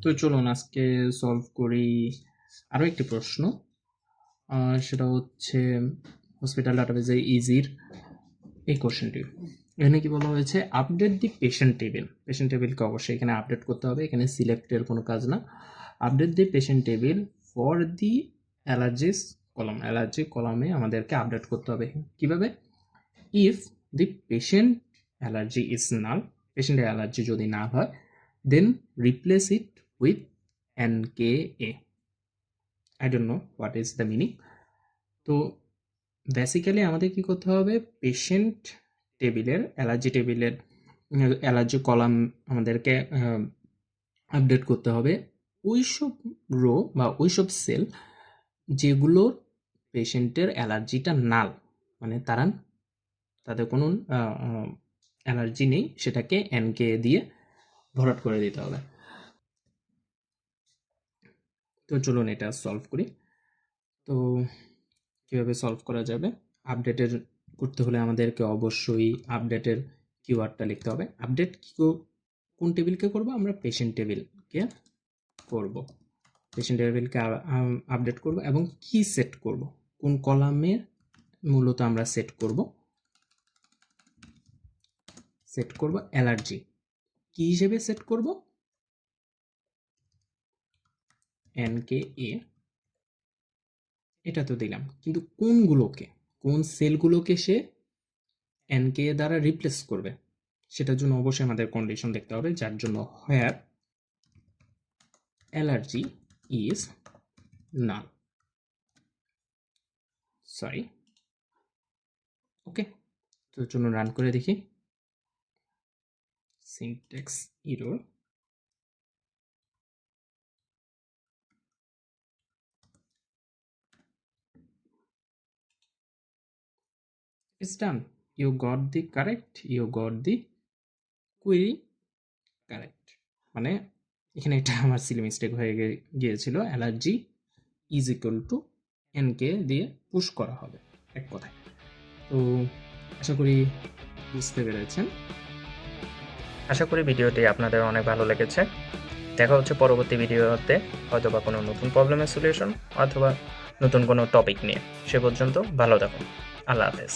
তো চলুন আজকে সলভ করি আরও একটি প্রশ্ন। সেটা হচ্ছে হসপিটাল ডাটাবেজে ইজির এই কোশ্চেনটি। এখানে কি বলা হয়েছে, update the patient table. Patient টেবিলকে অবশ্যই এখানে আপডেট করতে হবে, এখানে সিলেক্টের কোনো কাজ না। Update the patient table for the allergies column. Allergy কলামে আমাদেরকে আপডেট করতে হবে। কিভাবে? If the patient allergy is null, পেশেন্টের অ্যালার্জি যদি না হয়, then replace it with NKA. I don't know what is the meaning. তো বেসিক্যালি আমাদের কি করতে হবে, পেশেন্ট টেবিলের অ্যালার্জি কলাম আমাদেরকে আপডেট করতে হবে ওইসব রো বা ওইসব সেল যেগুলোর পেশেন্টের অ্যালার্জিটা নাল, মানে তাদের কোনো অ্যালার্জি নেই, সেটাকে NKA দিয়ে ভরাট করে দিতে হবে। তো চলুন এটা সলভ করি। তো কীভাবে সলভ করা যাবে, আপডেটের করতে হলে আমাদেরকে অবশ্যই আপডেটের কিওয়ার্ডটা লিখতে হবে। আপডেট কোন টেবিলকে করব, আমরা পেশেন্ট টেবিলকে করব, পেশেন্ট টেবিলকে আপডেট করব এবং কি সেট করব, কোন কলামে মূলত আমরা সেট করব অ্যালার্জি। কি হিসেবে সেট করব, NKA। এটা তো দিলাম, কিন্তু কোন সেলগুলোকে সে NKA দ্বারা রিপ্লেস করবে সেটার জন্য অবশ্যই আমাদের কন্ডিশন দেখতে হবে, যার জন্য হোয়ার অ্যালার্জি ইজ নাল। সরি, ওকে। তো জন্য রান করে দেখি। Syntax error, it's done. You got the query correct. মানে এখানে এটা আমার সিলি মিস্টেক হয়ে গিয়েছিল, allergy is equal to NKA দিয়ে পুশ করা হবে এক কথায়। তো আশা করি বুঝতে পেরেছেন। আশা করি ভিডিওটি আপনাদের অনেক ভালো লেগেছে। দেখা হচ্ছে পরবর্তী ভিডিওতে, হয়তো বা কোনো নতুন প্রবলেমের সলিউশন অথবা নতুন কোনো টপিক নিয়ে। সে পর্যন্ত ভালো থাকুন। আল্লাহ হাফেজ।